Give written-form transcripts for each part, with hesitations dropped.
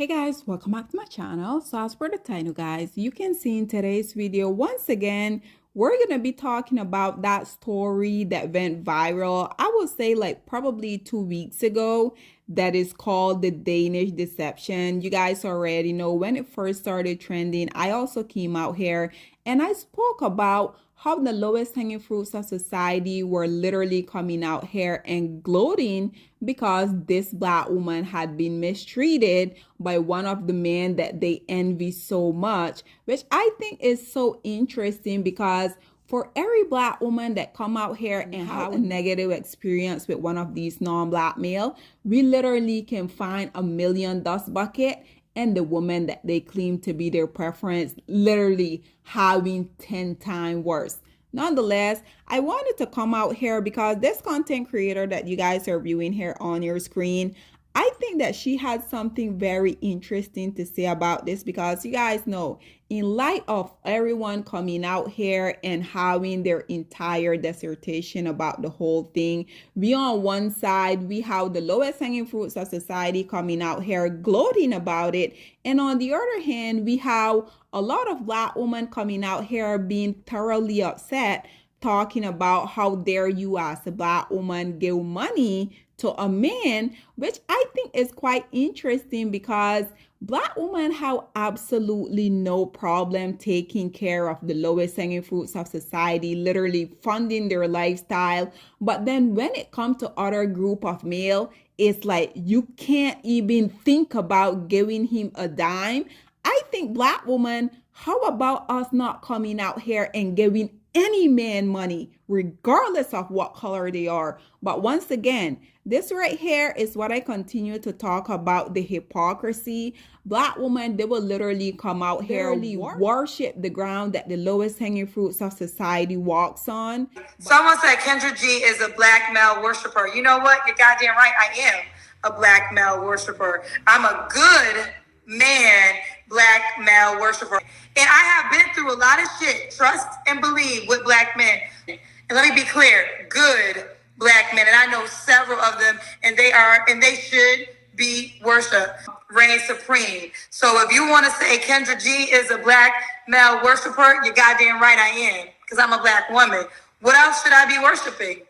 Hey guys, welcome back to my channel. So as per the title guys, you can see in today's video, once again, we're going to be talking about that story that went viral. I would say like probably 2 weeks ago, that is called the Danish deception. You guys already know when it first started trending, I also came out here and I spoke about how the lowest hanging fruits of society were literally coming out here and gloating because this black woman had been mistreated by one of the men that they envy so much, which I think is so interesting because for every black woman that come out here and have a negative experience with one of these non-black male, we literally can find a million dust bucket and the woman that they claim to be their preference literally having 10 times worse. Nonetheless, I wanted to come out here because this content creator that you guys are viewing here on your screen, I think that she had something very interesting to say about this because you guys know, in light of everyone coming out here and having their entire dissertation about the whole thing, we on one side, we have the lowest hanging fruits of society coming out here gloating about it. And on the other hand, we have a lot of black women coming out here being thoroughly upset, talking about how dare you as a black woman give money to a man, which I think is quite interesting because black women have absolutely no problem taking care of the lowest hanging fruits of society, literally funding their lifestyle. But then when it comes to other group of male, it's like you can't even think about giving him a dime. I think black women, how about us not coming out here and giving any man money, regardless of what color they are? But once again, this right here is what I continue to talk about, the hypocrisy. Black women, they will literally come out here, worship the ground that the lowest hanging fruits of society walks on. Someone said Kendra G is a black male worshiper. You know what? You're goddamn right. I am a black male worshiper. I'm a good man, black male worshiper. And I have been through a lot of shit, trust and believe, with black men. And let me be clear, good black men. And I know several of them, and they should be worshiped. Reign supreme. So if you want to say Kendra G is a black male worshiper, you're goddamn right I am, because I'm a black woman. What else should I be worshiping?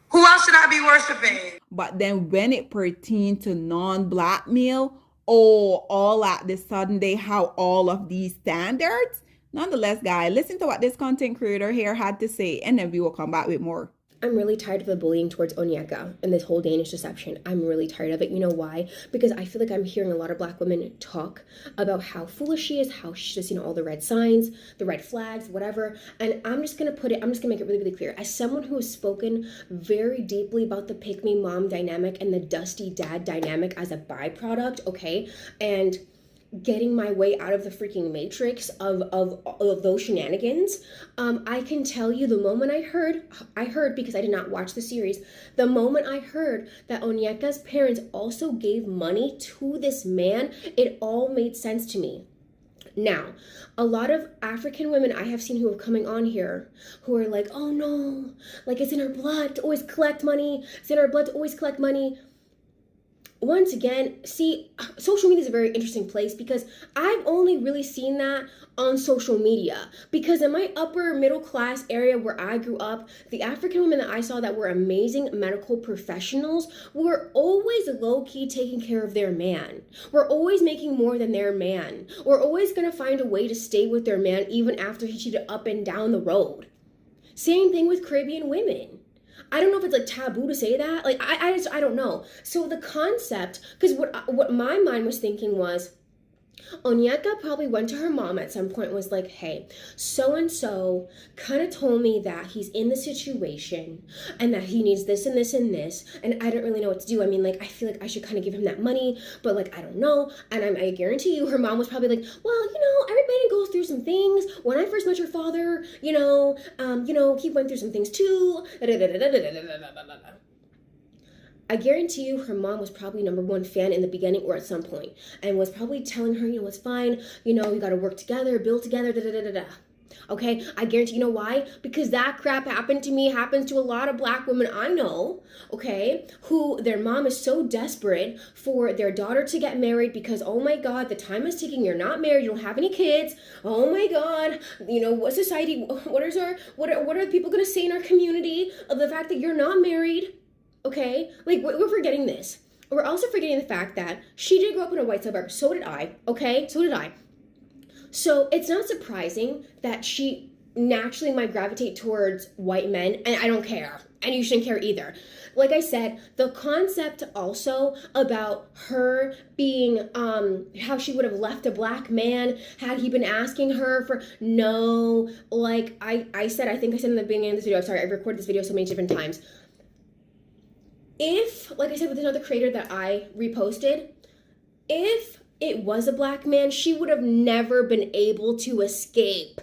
Who else should I be worshiping? But then when it pertains to non-black male, oh, all at the sudden they have all of these standards. Nonetheless, guys, listen to what this content creator here had to say, and then we will come back with more. I'm really tired of the bullying towards Onyeka and this whole Danish deception. I'm really tired of it. You know why? Because I feel like I'm hearing a lot of black women talk about how foolish she is, how she's just, all the red signs, the red flags, whatever. And I'm just going to make it really, really clear. As someone who has spoken very deeply about the pick-me mom dynamic and the dusty dad dynamic as a byproduct, okay? And getting my way out of the freaking matrix of those shenanigans, I can tell you the moment I heard because I did not watch the series, the moment I heard that Onyeka's parents also gave money to this man, it all made sense to me. Now, a lot of African women I have seen who are coming on here who are like, oh no, like it's in our blood to always collect money. It's in our blood to always collect money. Once again, see, social media is a very interesting place because I've only really seen that on social media. Because in my upper middle class area where I grew up, the African women that I saw that were amazing medical professionals were always low-key taking care of their man. We're always making more than their man. We're always going to find a way to stay with their man even after he cheated up and down the road. Same thing with Caribbean women. I don't know if it's like taboo to say that. Like, I don't know. So the concept, because what my mind was thinking was, Onyeka probably went to her mom at some point and was like, hey, so-and-so kind of told me that he's in the situation and that he needs this and this and this, and I don't really know what to do. I mean, like, I feel like I should kind of give him that money, but like, I don't know. And I guarantee you her mom was probably like, well, everybody goes through some things. When I first met your father, he went through some things too. I guarantee you her mom was probably number one fan in the beginning or at some point and was probably telling her, it's fine, we got to work together, build together, Okay, I guarantee, you know why? Because that crap happened to me, happens to a lot of black women I know, okay, who their mom is so desperate for their daughter to get married because, oh my God, the time is ticking, you're not married, you don't have any kids, oh my God, you know, what society, what are people gonna say in our community of the fact that you're not married, okay? Like, we're forgetting this. We're also forgetting the fact that she did grow up in a white suburb, so did I, okay? So did I. So it's not surprising that she naturally might gravitate towards white men, and I don't care, and you shouldn't care either. Like I said, the concept also about her being, how she would have left a black man had he been asking her for, no, like I said, I think I said in the beginning of this video, sorry, I've recorded this video so many different times. If, like I said with another creator that I reposted, if it was a black man, she would have never been able to escape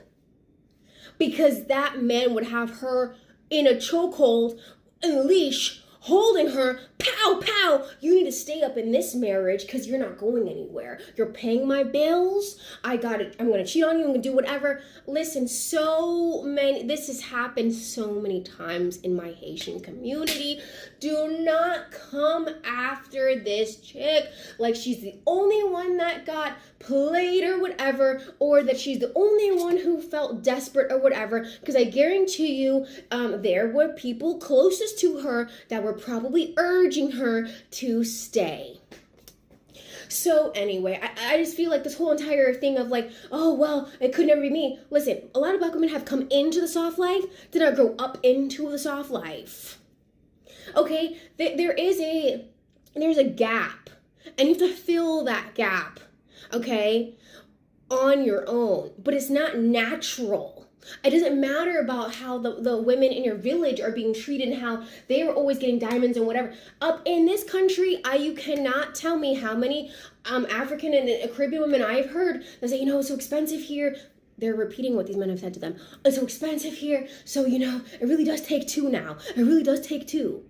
because that man would have her in a chokehold and leash, holding her, pow, pow. You need to stay up in this marriage because you're not going anywhere. You're paying my bills. I'm going to cheat on you. I'm going to do whatever. Listen, this has happened so many times in my Haitian community. Do not come after this chick like she's the only one that got played or whatever, or that she's the only one who felt desperate or whatever, because I guarantee you there were people closest to her that were probably urging her to stay. So anyway, I just feel like this whole entire thing of like, oh, well, it could never be me. Listen, a lot of black women have come into the soft life, did not grow up into the soft life. Okay, there's a gap, and you have to fill that gap, okay, on your own, but it's not natural. It doesn't matter about how the women in your village are being treated and how they are always getting diamonds and whatever. Up in this country, you cannot tell me how many African and Caribbean women I've heard that say, you know, it's so expensive here. They're repeating what these men have said to them. It's so expensive here, so, you know, it really does take two now. It really does take two.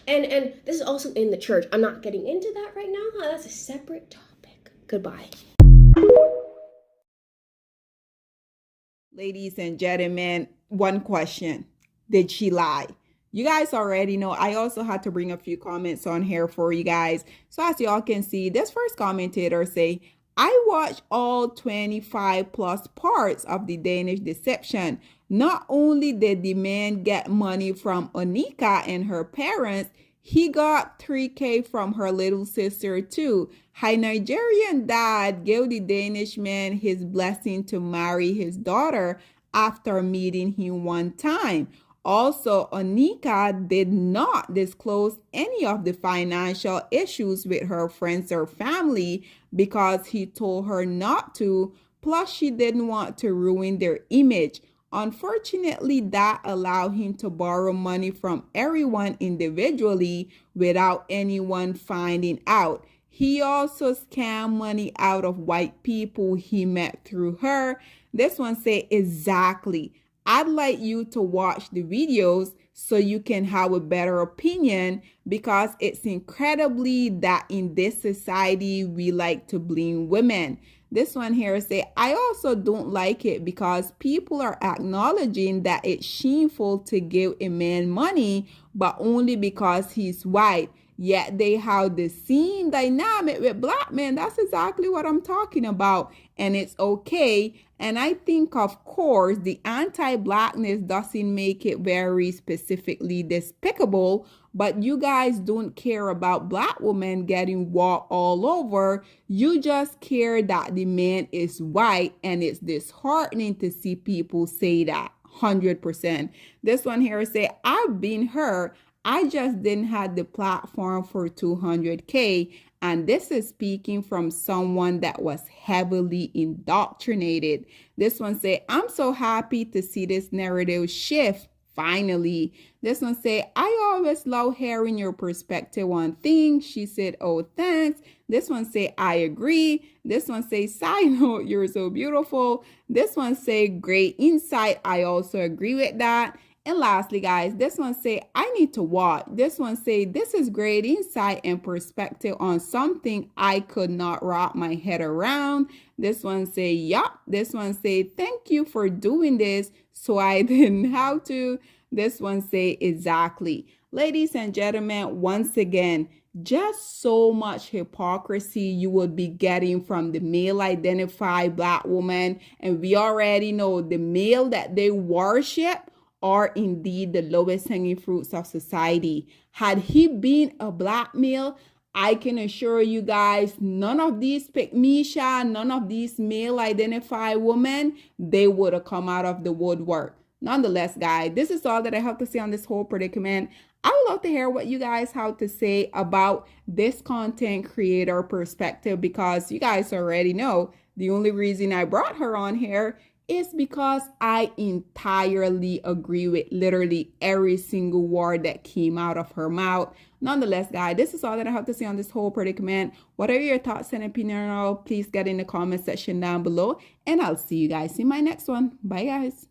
And this is also in the church. I'm not getting into that right now. That's a separate topic. Goodbye. Ladies and gentlemen, one question. Did she lie? You guys already know I also had to bring a few comments on here for you guys. So as y'all can see, this first commentator say, I watched all 25 plus parts of the Danish deception. Not only did the man get money from Onika and her parents, he got 3K from her little sister too. Her Nigerian dad gave the Danish man his blessing to marry his daughter after meeting him one time. Also, Onika did not disclose any of the financial issues with her friends or family because he told her not to, plus she didn't want to ruin their image. Unfortunately, that allowed him to borrow money from everyone individually without anyone finding out. He also scammed money out of white people he met through her. This one say exactly. I'd like you to watch the videos so you can have a better opinion because it's incredibly that in this society we like to blame women. This one here say, I also don't like it because people are acknowledging that it's shameful to give a man money, but only because he's white. Yet they have the same dynamic with black men. That's exactly what I'm talking about. And it's okay. And I think, of course, the anti-blackness doesn't make it very specifically despicable, but you guys don't care about black women getting walked all over. You just care that the man is white, and it's disheartening to see people say that 100%. This one here say, I've been her. I just didn't have the platform for 200K. And this is speaking from someone that was heavily indoctrinated. This one say, I'm so happy to see this narrative shift. Finally. This one say, I always love hearing your perspective on things. She said, oh, thanks. This one say, I agree. This one say, side note, you're so beautiful. This one say, great insight. I also agree with that. And lastly, guys, this one say, I need to watch. This one say, this is great insight and perspective on something I could not wrap my head around. This one say, yup. This one say, thank you for doing this so I didn't have to. This one say, exactly. Ladies and gentlemen, once again, just so much hypocrisy you would be getting from the male identified black woman. And we already know the male that they worship are indeed the lowest hanging fruits of society. Had he been a black male, I can assure you guys, none of these pygmisha, none of these male identified women, they would have come out of the woodwork. Nonetheless, guys, this is all that I have to say on this whole predicament. I would love to hear what you guys have to say about this content creator perspective, because you guys already know the only reason I brought her on here is because I entirely agree with literally every single word that came out of her mouth. Nonetheless, guys, this is all that I have to say on this whole predicament. Whatever your thoughts and opinion are, please get in the comment section down below, and I'll see you guys in my next one. Bye, guys.